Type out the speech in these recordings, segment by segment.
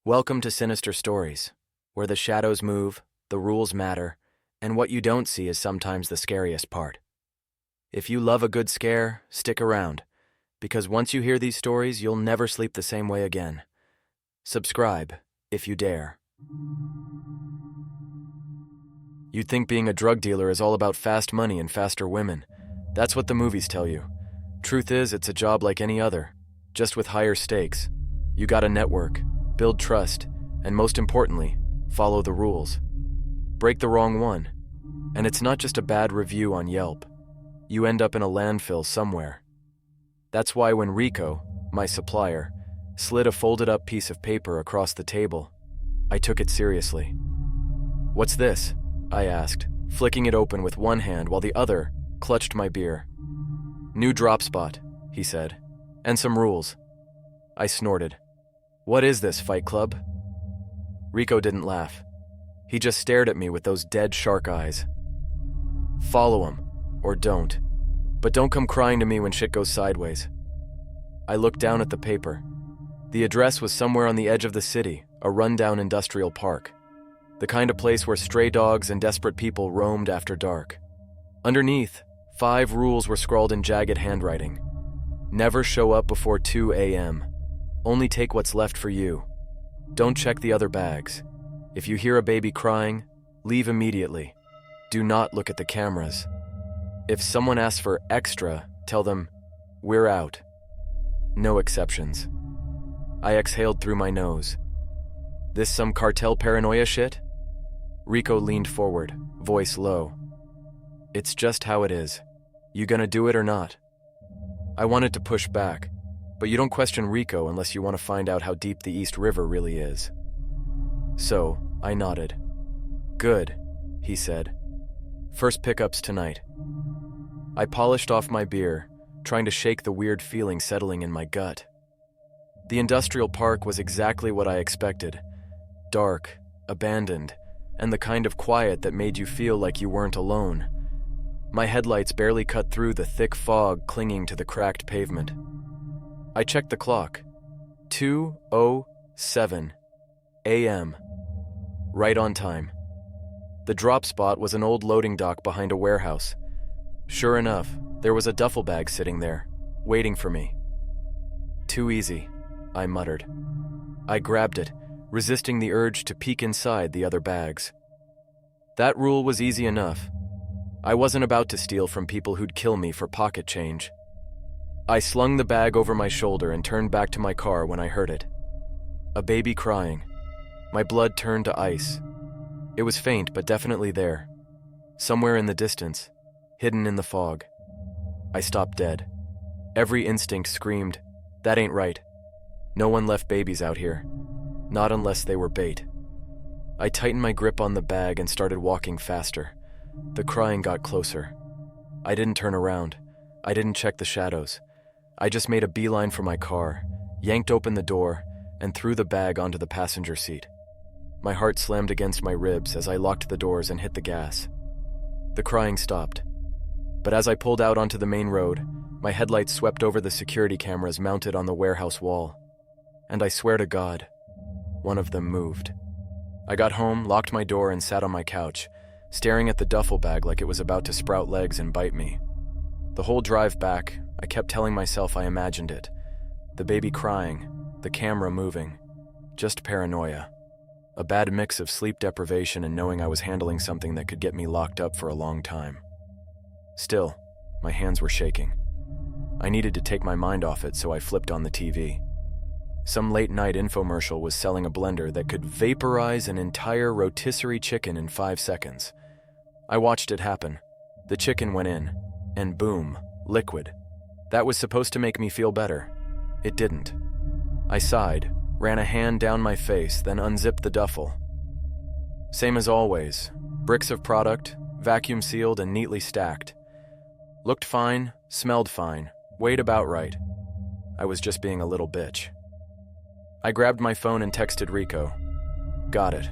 Welcome to Sinister Stories, where the shadows move, the rules matter, and what you don't see is sometimes the scariest part. If you love a good scare, stick around, because once you hear these stories, you'll never sleep the same way again. Subscribe, if you dare. You'd think being a drug dealer is all about fast money and faster women. That's what the movies tell you. Truth is, it's a job like any other, just with higher stakes. You gotta network, build trust, and most importantly, follow the rules. Break the wrong one, and it's not just a bad review on Yelp. You end up in a landfill somewhere. That's why when Rico, my supplier, slid a folded-up piece of paper across the table, I took it seriously. "What's this?" I asked, flicking it open with one hand while the other clutched my beer. "New drop spot," he said, "and some rules." I snorted. "What is this, Fight Club?" Rico didn't laugh. He just stared at me with those dead shark eyes. "Follow him, or don't. But don't come crying to me when shit goes sideways." I looked down at the paper. The address was somewhere on the edge of the city, a rundown industrial park. The kind of place where stray dogs and desperate people roamed after dark. Underneath, 5 rules were scrawled in jagged handwriting. Never show up before 2 a.m. Only take what's left for you. Don't check the other bags. If you hear a baby crying, leave immediately. Do not look at the cameras. If someone asks for extra, tell them, "We're out." No exceptions. I exhaled through my nose. "This some cartel paranoia shit?" Rico leaned forward, voice low. "It's just how it is. You gonna do it or not?" I wanted to push back, but you don't question Rico unless you want to find out how deep the East River really is. So, I nodded. "Good," he said. "First pickups tonight." I polished off my beer, trying to shake the weird feeling settling in my gut. The industrial park was exactly what I expected. Dark, abandoned, and the kind of quiet that made you feel like you weren't alone. My headlights barely cut through the thick fog clinging to the cracked pavement. I checked the clock. 2:07 a.m. Right on time. The drop spot was an old loading dock behind a warehouse. Sure enough, there was a duffel bag sitting there, waiting for me. "Too easy," I muttered. I grabbed it, resisting the urge to peek inside the other bags. That rule was easy enough. I wasn't about to steal from people who'd kill me for pocket change. I slung the bag over my shoulder and turned back to my car when I heard it. A baby crying. My blood turned to ice. It was faint, but definitely there. Somewhere in the distance, hidden in the fog. I stopped dead. Every instinct screamed, "That ain't right. No one left babies out here. Not unless they were bait." I tightened my grip on the bag and started walking faster. The crying got closer. I didn't turn around. I didn't check the shadows. I just made a beeline for my car, yanked open the door, and threw the bag onto the passenger seat. My heart slammed against my ribs as I locked the doors and hit the gas. The crying stopped. But as I pulled out onto the main road, my headlights swept over the security cameras mounted on the warehouse wall. And I swear to God, one of them moved. I got home, locked my door, and sat on my couch, staring at the duffel bag like it was about to sprout legs and bite me. The whole drive back, I kept telling myself I imagined it. The baby crying, the camera moving. Just paranoia. A bad mix of sleep deprivation and knowing I was handling something that could get me locked up for a long time. Still, my hands were shaking. I needed to take my mind off it, so I flipped on the TV. Some late-night infomercial was selling a blender that could vaporize an entire rotisserie chicken in 5 seconds. I watched it happen. The chicken went in, and boom, liquid. That was supposed to make me feel better. It didn't. I sighed, ran a hand down my face, then unzipped the duffel. Same as always, bricks of product, vacuum sealed and neatly stacked. Looked fine, smelled fine, weighed about right. I was just being a little bitch. I grabbed my phone and texted Rico. "Got it.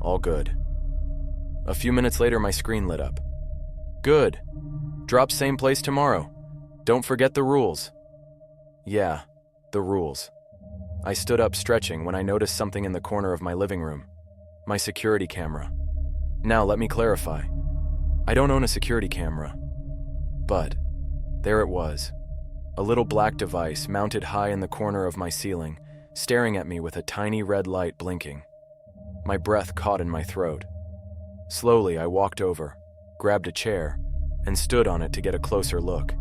All good." A few minutes later, my screen lit up. "Good. Drop same place tomorrow. Don't forget the rules." Yeah, the rules. I stood up stretching when I noticed something in the corner of my living room. My security camera. Now, let me clarify. I don't own a security camera. But there it was. A little black device mounted high in the corner of my ceiling, staring at me with a tiny red light blinking. My breath caught in my throat. Slowly, I walked over, grabbed a chair, and stood on it to get a closer look.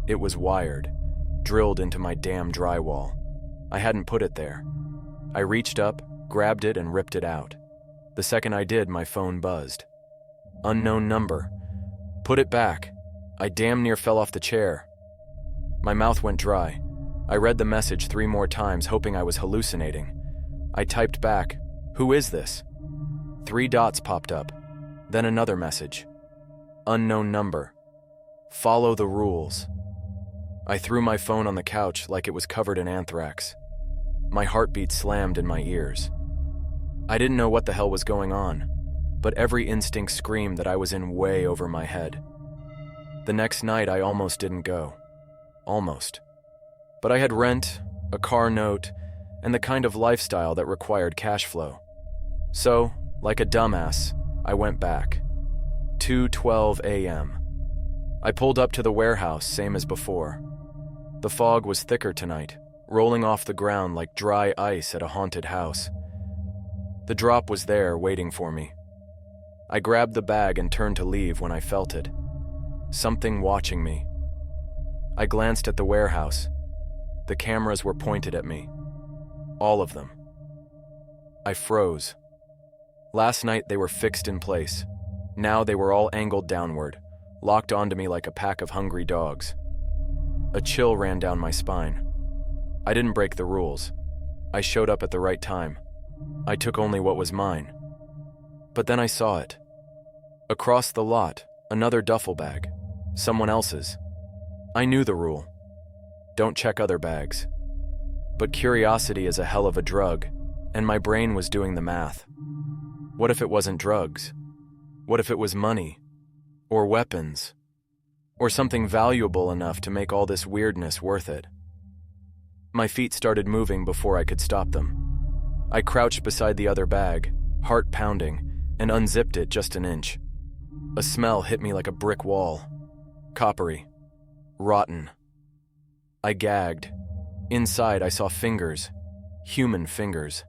It was wired, drilled into my damn drywall. I hadn't put it there. I reached up, grabbed it, and ripped it out. The second I did, my phone buzzed. Unknown number. Put it back. I damn near fell off the chair. My mouth went dry. I read the message 3 more times, hoping I was hallucinating. I typed back, "Who is this?" 3 dots popped up. Then another message. Unknown number. Follow the rules. I threw my phone on the couch like it was covered in anthrax. My heartbeat slammed in my ears. I didn't know what the hell was going on, but every instinct screamed that I was in way over my head. The next night, I almost didn't go. Almost. But I had rent, a car note, and the kind of lifestyle that required cash flow. So, like a dumbass, I went back. 2:12 a.m. I pulled up to the warehouse, same as before. The fog was thicker tonight, rolling off the ground like dry ice at a haunted house. The drop was there, waiting for me. I grabbed the bag and turned to leave when I felt it. Something watching me. I glanced at the warehouse. The cameras were pointed at me. All of them. I froze. Last night they were fixed in place. Now they were all angled downward, locked onto me like a pack of hungry dogs. A chill ran down my spine. I didn't break the rules. I showed up at the right time. I took only what was mine. But then I saw it. Across the lot, another duffel bag. Someone else's. I knew the rule. Don't check other bags. But curiosity is a hell of a drug, and my brain was doing the math. What if it wasn't drugs? What if it was money? Or weapons? Or something valuable enough to make all this weirdness worth it? My feet started moving before I could stop them. I crouched beside the other bag, heart pounding, and unzipped it just an inch. A smell hit me like a brick wall. Coppery. Rotten. I gagged. Inside, I saw fingers. Human fingers.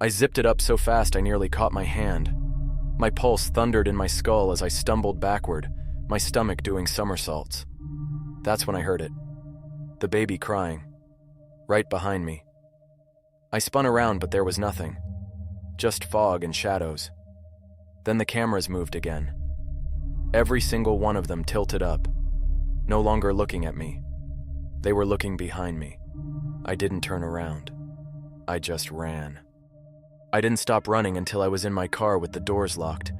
I zipped it up so fast I nearly caught my hand. My pulse thundered in my skull as I stumbled backward, my stomach doing somersaults. That's when I heard it. The baby crying. Right behind me. I spun around, but there was nothing. Just fog and shadows. Then the cameras moved again. Every single one of them tilted up, no longer looking at me. They were looking behind me. I didn't turn around. I just ran. I didn't stop running until I was in my car with the doors locked,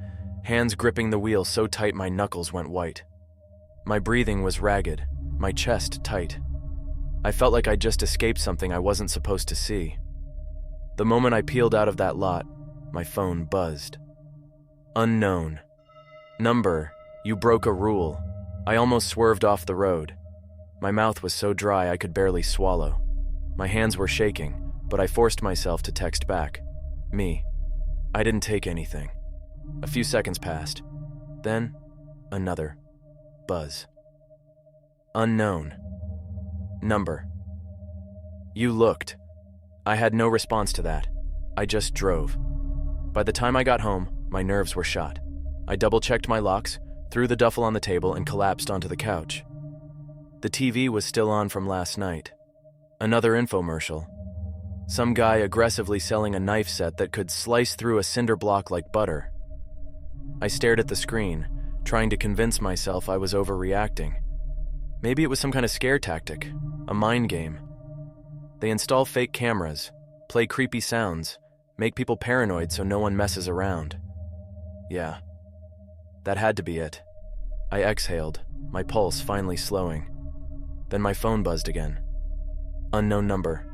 hands gripping the wheel so tight my knuckles went white. My breathing was ragged, my chest tight. I felt like I'd just escaped something I wasn't supposed to see. The moment I peeled out of that lot, my phone buzzed. Unknown. Number, you broke a rule. I almost swerved off the road. My mouth was so dry I could barely swallow. My hands were shaking, but I forced myself to text back. Me. I didn't take anything. A few seconds passed. Then, another. Buzz. Unknown. Number. You looked. I had no response to that. I just drove. By the time I got home, my nerves were shot. I double-checked my locks, threw the duffel on the table, and collapsed onto the couch. The TV was still on from last night. Another infomercial. Some guy aggressively selling a knife set that could slice through a cinder block like butter. I stared at the screen, trying to convince myself I was overreacting. Maybe it was some kind of scare tactic, a mind game. They install fake cameras, play creepy sounds, make people paranoid so no one messes around. Yeah, that had to be it. I exhaled, my pulse finally slowing. Then my phone buzzed again. Unknown number.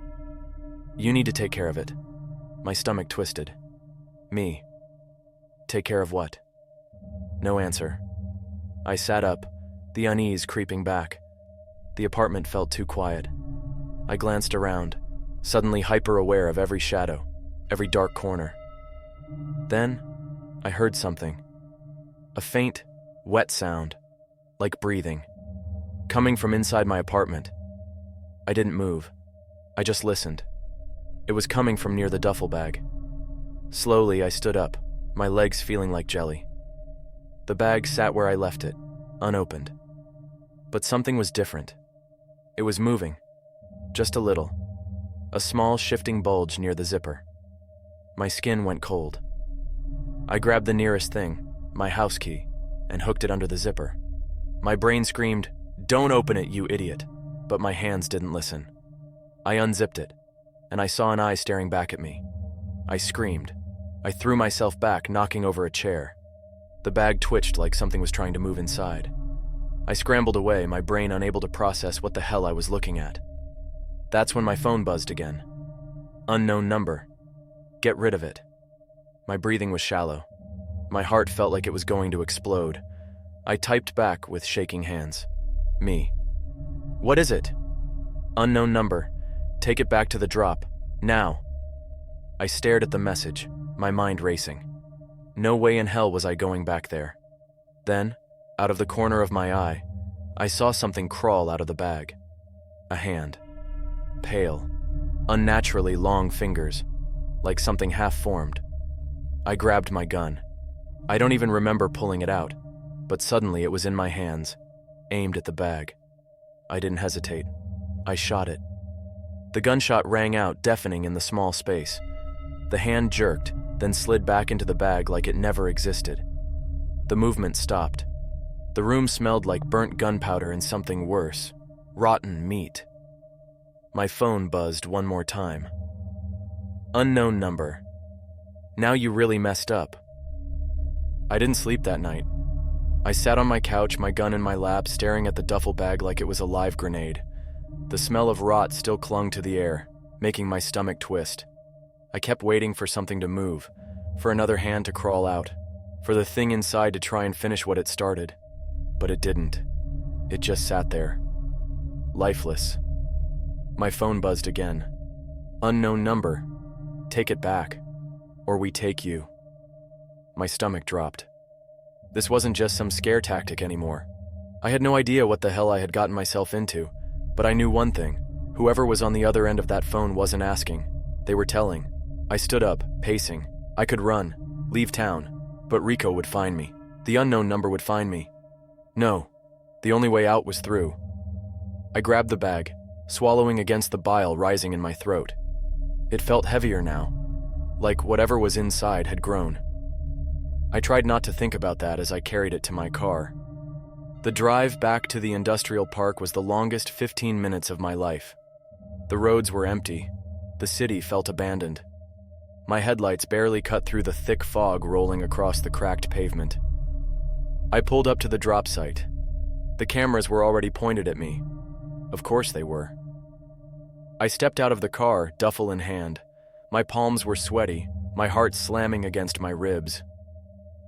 You need to take care of it. My stomach twisted. Me. Take care of what? No answer. I sat up, the unease creeping back. The apartment felt too quiet. I glanced around, suddenly hyper-aware of every shadow, every dark corner. Then, I heard something. A faint, wet sound, like breathing, coming from inside my apartment. I didn't move. I just listened. It was coming from near the duffel bag. Slowly, I stood up, my legs feeling like jelly. The bag sat where I left it, unopened. But something was different. It was moving, just a little. A small shifting bulge near the zipper. My skin went cold. I grabbed the nearest thing, my house key, and hooked it under the zipper. My brain screamed, "Don't open it, you idiot!" But my hands didn't listen. I unzipped it, and I saw an eye staring back at me. I screamed. I threw myself back, knocking over a chair. The bag twitched like something was trying to move inside. I scrambled away, my brain unable to process what the hell I was looking at. That's when my phone buzzed again. Unknown number. Get rid of it. My breathing was shallow. My heart felt like it was going to explode. I typed back with shaking hands. Me. What is it? Unknown number. Take it back to the drop. Now. I stared at the message, my mind racing. No way in hell was I going back there. Then, out of the corner of my eye, I saw something crawl out of the bag. A hand. Pale. Unnaturally long fingers, like something half-formed. I grabbed my gun. I don't even remember pulling it out, but suddenly it was in my hands, aimed at the bag. I didn't hesitate. I shot it. The gunshot rang out, deafening in the small space. The hand jerked, then slid back into the bag like it never existed. The movement stopped. The room smelled like burnt gunpowder and something worse, rotten meat. My phone buzzed one more time. Unknown number. Now you really messed up. I didn't sleep that night. I sat on my couch, my gun in my lap, staring at the duffel bag like it was a live grenade. The smell of rot still clung to the air, making my stomach twist. I kept waiting for something to move, for another hand to crawl out, for the thing inside to try and finish what it started. But it didn't. It just sat there, lifeless. My phone buzzed again. Unknown number. Take it back, or we take you. My stomach dropped. This wasn't just some scare tactic anymore. I had no idea what the hell I had gotten myself into, but I knew one thing. Whoever was on the other end of that phone wasn't asking. They were telling. I stood up, pacing. I could run, leave town, but Rico would find me. The unknown number would find me. No, the only way out was through. I grabbed the bag, swallowing against the bile rising in my throat. It felt heavier now, like whatever was inside had grown. I tried not to think about that as I carried it to my car. The drive back to the industrial park was the longest 15 minutes of my life. The roads were empty. The city felt abandoned. My headlights barely cut through the thick fog rolling across the cracked pavement. I pulled up to the drop site. The cameras were already pointed at me. Of course they were. I stepped out of the car, duffel in hand. My palms were sweaty, my heart slamming against my ribs.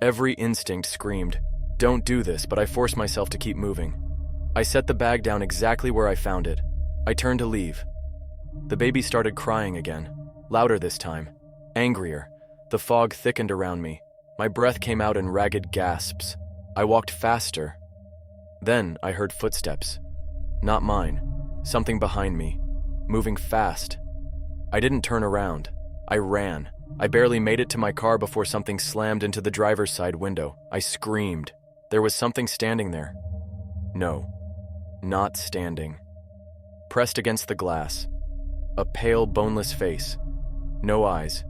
Every instinct screamed, "Don't do this," but I forced myself to keep moving. I set the bag down exactly where I found it. I turned to leave. The baby started crying again, louder this time, angrier. The fog thickened around me. My breath came out in ragged gasps. I walked faster. Then I heard footsteps. Not mine. Something behind me, moving fast. I didn't turn around. I ran. I barely made it to my car before something slammed into the driver's side window. I screamed. There was something standing there. No, not standing. Pressed against the glass. A pale, boneless face. No eyes.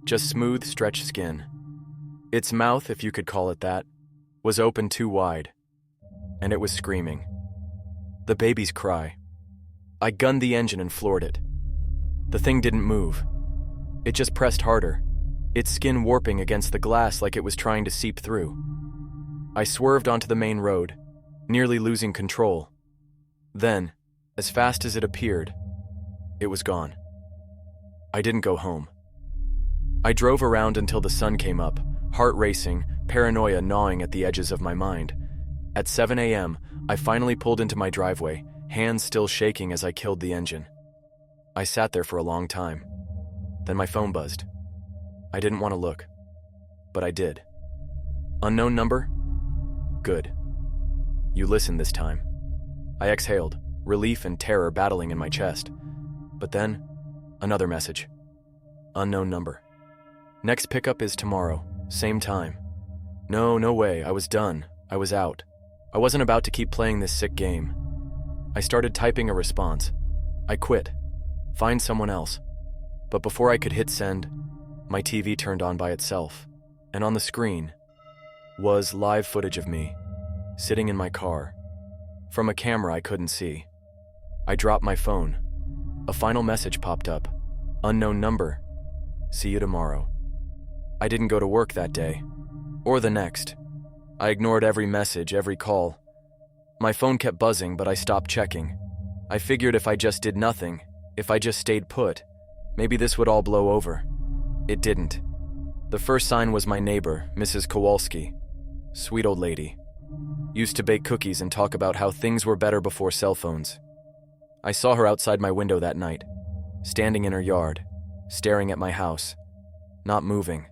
Just smooth, stretched skin. Its mouth, if you could call it that, was open too wide. And it was screaming. The baby's cry. I gunned the engine and floored it. The thing didn't move. It just pressed harder, its skin warping against the glass like it was trying to seep through. I swerved onto the main road, nearly losing control. Then, as fast as it appeared, it was gone. I didn't go home. I drove around until the sun came up, heart racing, paranoia gnawing at the edges of my mind. At 7 a.m., I finally pulled into my driveway, hands still shaking as I killed the engine. I sat there for a long time. Then my phone buzzed. I didn't want to look, but I did. Unknown number? Good. You listened this time. I exhaled, relief and terror battling in my chest. But then, another message. Unknown number. Next pickup is tomorrow, same time. No way, I was done. I was out. I wasn't about to keep playing this sick game. I started typing a response. I quit. Find someone else. But before I could hit send, my TV turned on by itself, and on the screen was live footage of me, sitting in my car, from a camera I couldn't see. I dropped my phone. A final message popped up. Unknown number. See you tomorrow. I didn't go to work that day, or the next. I ignored every message, every call. My phone kept buzzing, but I stopped checking. I figured if I just did nothing, if I just stayed put, maybe this would all blow over. It didn't. The first sign was my neighbor, Mrs. Kowalski. Sweet old lady. Used to bake cookies and talk about how things were better before cell phones. I saw her outside my window that night, standing in her yard, staring at my house, not moving.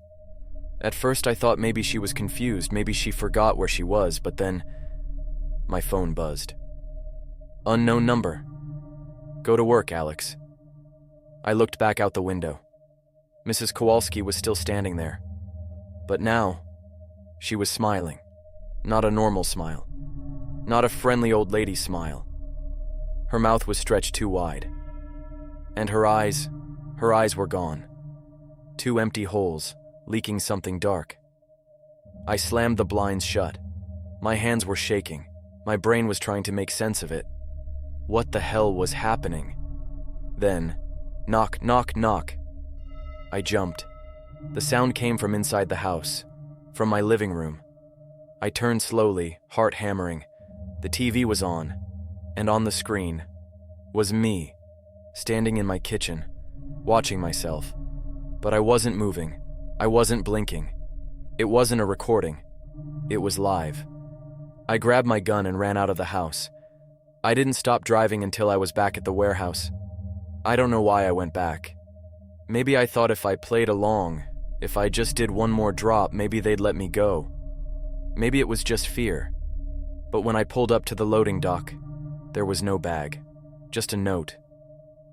At first I thought maybe she was confused, maybe she forgot where she was, but then my phone buzzed. Unknown number. Go to work, Alex. I looked back out the window. Mrs. Kowalski was still standing there. But now, she was smiling. Not a normal smile. Not a friendly old lady smile. Her mouth was stretched too wide. And her eyes were gone. Two empty holes, leaking something dark. I slammed the blinds shut. My hands were shaking. My brain was trying to make sense of it. What the hell was happening? Then, knock, knock, knock. I jumped. The sound came from inside the house, from my living room. I turned slowly, heart hammering. The TV was on, and on the screen was me, standing in my kitchen, watching myself. But I wasn't moving. I wasn't blinking. It wasn't a recording. It was live. I grabbed my gun and ran out of the house. I didn't stop driving until I was back at the warehouse. I don't know why I went back. Maybe I thought if I played along, if I just did one more drop, maybe they'd let me go. Maybe it was just fear. But when I pulled up to the loading dock, there was no bag, just a note.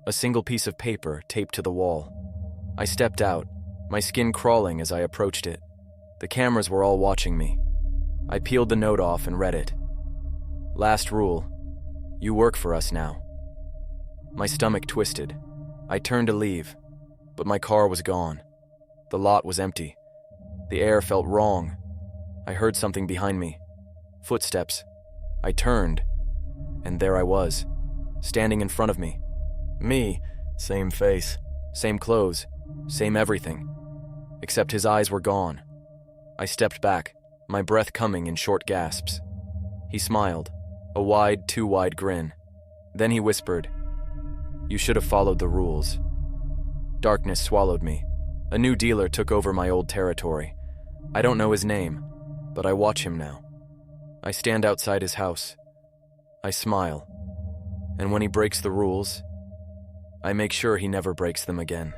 A single piece of paper taped to the wall. I stepped out, my skin crawling as I approached it. The cameras were all watching me. I peeled the note off and read it. Last rule, you work for us now. My stomach twisted. I turned to leave, but my car was gone. The lot was empty. The air felt wrong. I heard something behind me. Footsteps. I turned, and there I was, standing in front of me. Me, same face, same clothes, same everything. Except his eyes were gone. I stepped back, my breath coming in short gasps. He smiled, a wide, too wide grin. Then he whispered, "You should have followed the rules." Darkness swallowed me. A new dealer took over my old territory. I don't know his name, but I watch him now. I stand outside his house. I smile. And when he breaks the rules, I make sure he never breaks them again.